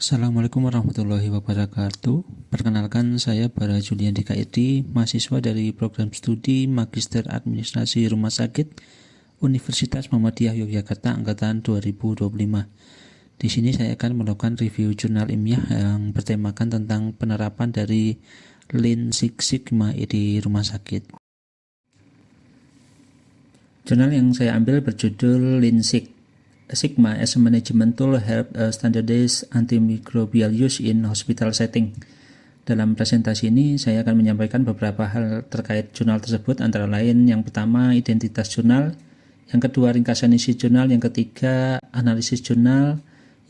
Assalamualaikum warahmatullahi wabarakatuh. Perkenalkan, saya Bara Julian DKID, mahasiswa dari program studi Magister Administrasi Rumah Sakit Universitas Muhammadiyah Yogyakarta angkatan 2025. Di sini saya akan melakukan review jurnal ilmiah yang bertemakan tentang penerapan dari Lean Six Sigma di rumah sakit. Jurnal yang saya ambil berjudul Lean Six Sigma as a Management Tool Help Standardized Antimicrobial Use in Hospital Setting. Dalam presentasi ini saya akan menyampaikan beberapa hal terkait jurnal tersebut, antara lain yang pertama identitas jurnal, yang kedua ringkasan isi jurnal, yang ketiga analisis jurnal,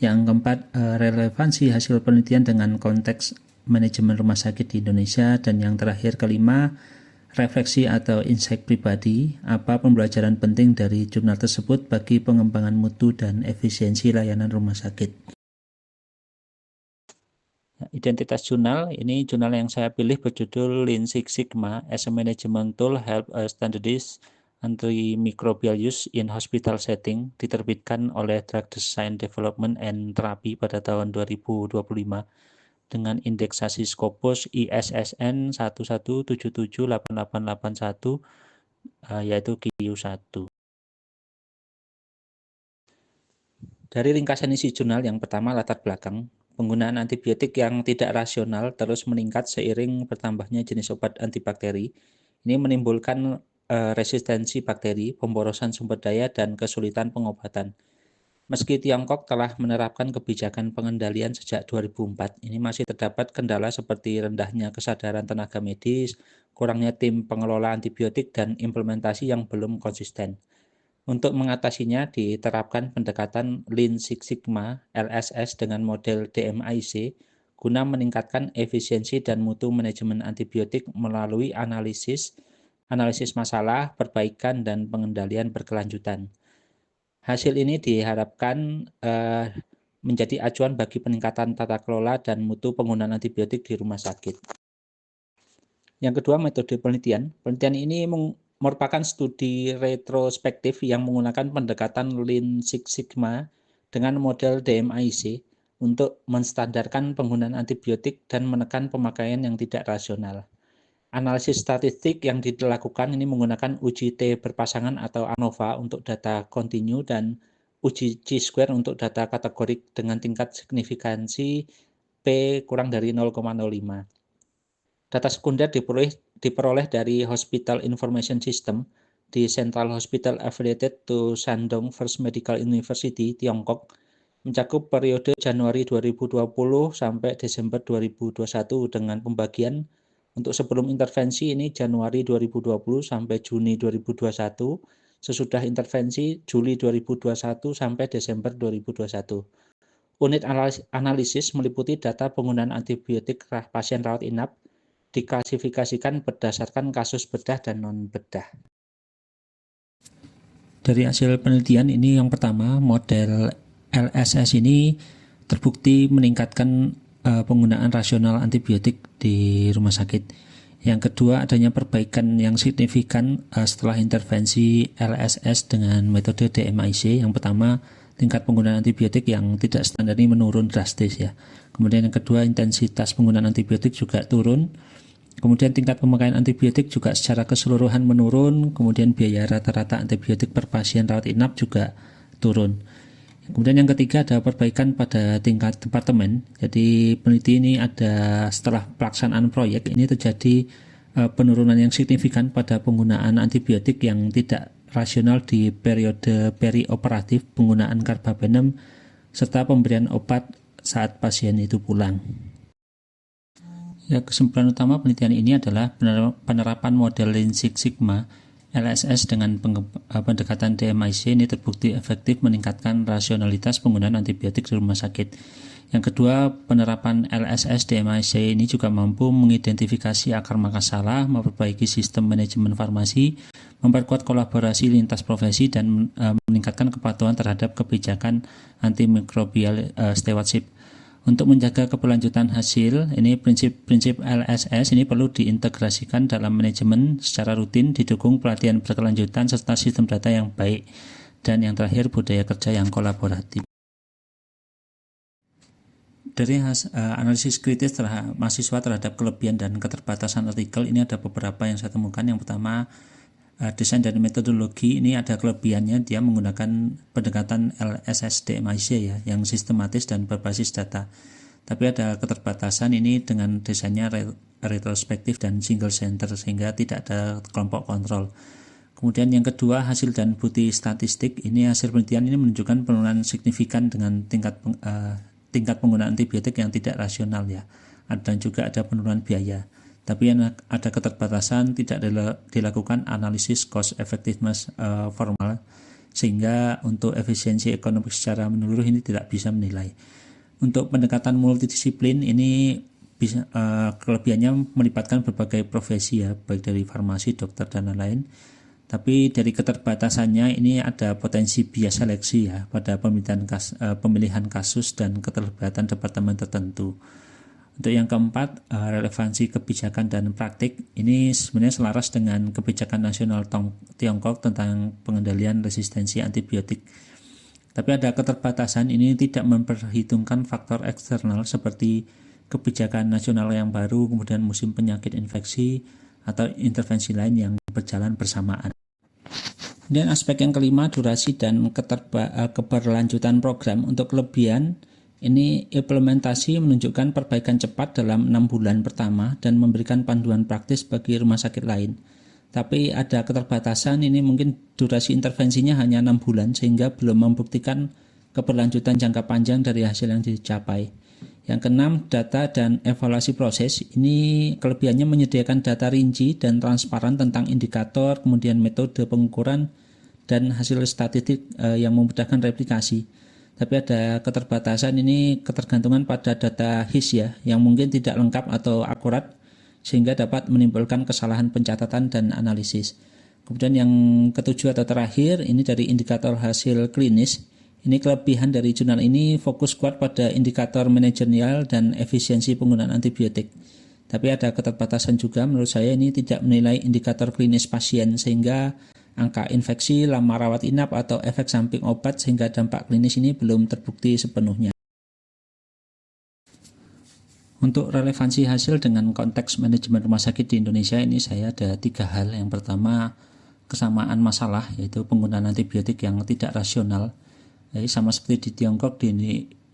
yang keempat relevansi hasil penelitian dengan konteks manajemen rumah sakit di Indonesia, dan yang terakhir kelima refleksi atau insight pribadi, apa pembelajaran penting dari jurnal tersebut bagi pengembangan mutu dan efisiensi layanan rumah sakit. Identitas jurnal, ini jurnal yang saya pilih berjudul Lean Six Sigma as a Management Tool Help Standardize Antimicrobial Use in Hospital Setting, diterbitkan oleh Drug Design Development and Therapy pada tahun 2025 dengan indeksasi Scopus ISSN 11778881 yaitu QU1. Dari ringkasan isi jurnal, yang pertama latar belakang, penggunaan antibiotik yang tidak rasional terus meningkat seiring bertambahnya jenis obat antibakteri. Ini menimbulkan resistensi bakteri, pemborosan sumber daya, dan kesulitan pengobatan. Meski Tiongkok telah menerapkan kebijakan pengendalian sejak 2004, ini masih terdapat kendala seperti rendahnya kesadaran tenaga medis, kurangnya tim pengelola antibiotik, dan implementasi yang belum konsisten. Untuk mengatasinya, diterapkan pendekatan Lean Six Sigma (LSS) dengan model DMIC guna meningkatkan efisiensi dan mutu manajemen antibiotik melalui analisis masalah, perbaikan, dan pengendalian berkelanjutan. Hasil ini diharapkan menjadi acuan bagi peningkatan tata kelola dan mutu penggunaan antibiotik di rumah sakit. Yang kedua, metode penelitian. Penelitian ini merupakan studi retrospektif yang menggunakan pendekatan Lean Six Sigma dengan model DMIC untuk menstandarkan penggunaan antibiotik dan menekan pemakaian yang tidak rasional. Analisis statistik yang dilakukan ini menggunakan uji T berpasangan atau ANOVA untuk data kontinu dan uji Chi-square untuk data kategorik dengan tingkat signifikansi P kurang dari 0,05. Data sekunder diperoleh dari Hospital Information System di Central Hospital Affiliated to Shandong First Medical University, Tiongkok, mencakup periode Januari 2020 sampai Desember 2021 dengan pembagian untuk sebelum intervensi ini Januari 2020 sampai Juni 2021, sesudah intervensi Juli 2021 sampai Desember 2021. Unit analisis meliputi data penggunaan antibiotik pasien rawat inap, diklasifikasikan berdasarkan kasus bedah dan non-bedah. Dari hasil penelitian ini, yang pertama, model LSS ini terbukti meningkatkan penggunaan rasional antibiotik di rumah sakit. Yang kedua, adanya perbaikan yang signifikan setelah intervensi LSS dengan metode DMIC. Yang pertama, tingkat penggunaan antibiotik yang tidak standar ini menurun drastis ya. Kemudian yang kedua, intensitas penggunaan antibiotik juga turun. Kemudian tingkat pemakaian antibiotik juga secara keseluruhan menurun. Kemudian biaya rata-rata antibiotik per pasien rawat inap juga turun. Kemudian yang ketiga ada perbaikan pada tingkat departemen. Jadi peneliti ini ada setelah pelaksanaan proyek ini terjadi penurunan yang signifikan pada penggunaan antibiotik yang tidak rasional di periode perioperatif, penggunaan karbapenem, serta pemberian obat saat pasien itu pulang. Ya, kesimpulan utama penelitian ini adalah penerapan model Lean Six Sigma LSS dengan pendekatan DMIC ini terbukti efektif meningkatkan rasionalitas penggunaan antibiotik di rumah sakit. Yang kedua, penerapan LSS DMIC ini juga mampu mengidentifikasi akar masalah, memperbaiki sistem manajemen farmasi, memperkuat kolaborasi lintas profesi, dan meningkatkan kepatuhan terhadap kebijakan antimikrobial stewardship. Untuk menjaga keberlanjutan hasil, ini prinsip-prinsip LSS ini perlu diintegrasikan dalam manajemen secara rutin, didukung pelatihan berkelanjutan serta sistem data yang baik, dan yang terakhir budaya kerja yang kolaboratif. Dari analisis kritis mahasiswa terhadap kelebihan dan keterbatasan artikel, ini ada beberapa yang saya temukan. Yang pertama, desain dan metodologi ini ada kelebihannya, dia menggunakan pendekatan LSSDMIC ya, yang sistematis dan berbasis data. Tapi ada keterbatasan ini dengan desainnya retrospektif dan single center, sehingga tidak ada kelompok kontrol. Kemudian yang kedua, hasil dan bukti statistik. Ini hasil penelitian ini menunjukkan penurunan signifikan dengan tingkat penggunaan antibiotik yang tidak rasional ya. Dan juga ada penurunan biaya. Tapi ada keterbatasan, tidak dilakukan analisis cost effectiveness formal, sehingga untuk efisiensi ekonomi secara menyeluruh ini tidak bisa menilai. Untuk pendekatan multidisiplin ini bisa kelebihannya melibatkan berbagai profesi ya, baik dari farmasi, dokter dan lain-lain. Tapi dari keterbatasannya ini ada potensi bias seleksi ya pada pemilihan kasus dan keterlibatan departemen tertentu. Untuk yang keempat, relevansi kebijakan dan praktik ini sebenarnya selaras dengan kebijakan nasional Tiongkok tentang pengendalian resistensi antibiotik. Tapi ada keterbatasan, ini tidak memperhitungkan faktor eksternal seperti kebijakan nasional yang baru, kemudian musim penyakit infeksi, atau intervensi lain yang berjalan bersamaan. Dan aspek yang kelima, durasi dan keberlanjutan program. Untuk kelebihan, ini implementasi menunjukkan perbaikan cepat dalam 6 bulan pertama dan memberikan panduan praktis bagi rumah sakit lain. Tapi ada keterbatasan, ini mungkin durasi intervensinya hanya 6 bulan sehingga belum membuktikan keberlanjutan jangka panjang dari hasil yang dicapai. Yang keenam, data dan evaluasi proses. Ini kelebihannya menyediakan data rinci dan transparan tentang indikator, kemudian metode pengukuran, dan hasil statistik yang memudahkan replikasi. Tapi ada keterbatasan, ini ketergantungan pada data HIS ya, yang mungkin tidak lengkap atau akurat, sehingga dapat menimbulkan kesalahan pencatatan dan analisis. Kemudian yang ketujuh atau terakhir, ini dari indikator hasil klinis. Ini kelebihan dari jurnal ini fokus kuat pada indikator manajerial dan efisiensi penggunaan antibiotik. Tapi ada keterbatasan juga, menurut saya ini tidak menilai indikator klinis pasien, sehingga angka infeksi, lama rawat inap, atau efek samping obat, sehingga dampak klinis ini belum terbukti sepenuhnya. Untuk relevansi hasil dengan konteks manajemen rumah sakit di Indonesia, ini saya ada 3 hal. Yang pertama, kesamaan masalah, yaitu penggunaan antibiotik yang tidak rasional. Jadi sama seperti di Tiongkok, di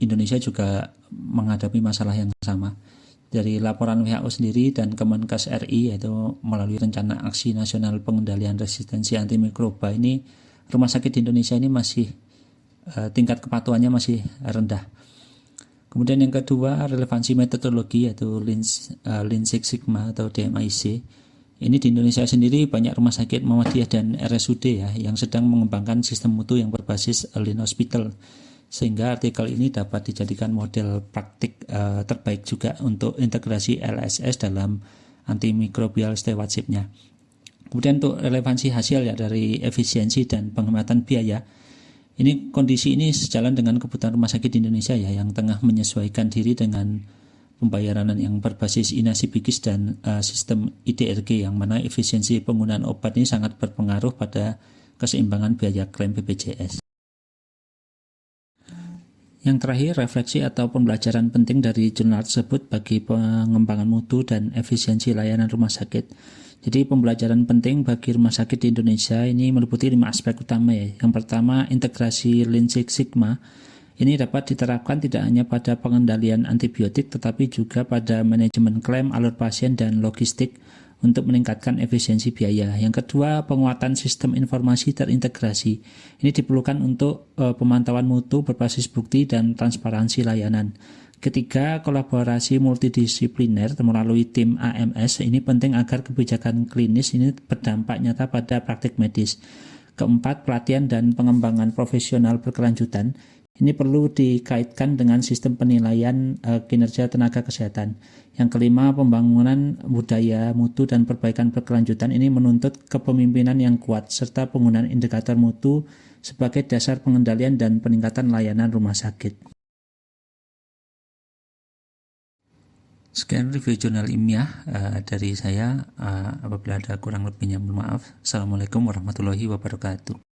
Indonesia juga menghadapi masalah yang sama. Dari laporan WHO sendiri dan Kemenkes RI, yaitu melalui Rencana Aksi Nasional Pengendalian Resistensi Antimikroba, ini rumah sakit di Indonesia ini masih tingkat kepatuhannya masih rendah. Kemudian yang kedua, relevansi metodologi, yaitu Lean Six Sigma atau DMIC. Ini di Indonesia sendiri banyak rumah sakit Muhammadiyah dan RSUD ya yang sedang mengembangkan sistem mutu yang berbasis Lean Hospital, sehingga artikel ini dapat dijadikan model praktik terbaik juga untuk integrasi LSS dalam antimikrobial stewardship-nya. Kemudian untuk relevansi hasil ya dari efisiensi dan penghematan biaya. Ini kondisi ini sejalan dengan kebutuhan rumah sakit di Indonesia ya yang tengah menyesuaikan diri dengan pembayaran yang berbasis inasi bigis dan sistem IDRG, yang mana efisiensi penggunaan obat ini sangat berpengaruh pada keseimbangan biaya klaim BPJS. Yang terakhir, refleksi atau pembelajaran penting dari jurnal tersebut bagi pengembangan mutu dan efisiensi layanan rumah sakit. Jadi pembelajaran penting bagi rumah sakit di Indonesia ini meliputi 5 aspek utama ya. Yang pertama, integrasi Lean Six Sigma. Ini dapat diterapkan tidak hanya pada pengendalian antibiotik, tetapi juga pada manajemen klaim, alur pasien, dan logistik untuk meningkatkan efisiensi biaya. Yang kedua, penguatan sistem informasi terintegrasi. Ini diperlukan untuk pemantauan mutu berbasis bukti dan transparansi layanan. Ketiga, kolaborasi multidisipliner melalui tim AMS. Ini penting agar kebijakan klinis ini berdampak nyata pada praktik medis. Keempat, pelatihan dan pengembangan profesional berkelanjutan. Ini perlu dikaitkan dengan sistem penilaian kinerja tenaga kesehatan. Yang kelima, pembangunan budaya mutu dan perbaikan berkelanjutan. Ini menuntut kepemimpinan yang kuat serta penggunaan indikator mutu sebagai dasar pengendalian dan peningkatan layanan rumah sakit. Sekian review jurnal ilmiah dari saya. Apabila ada kurang lebihnya mohon maaf. Assalamualaikum warahmatullahi wabarakatuh.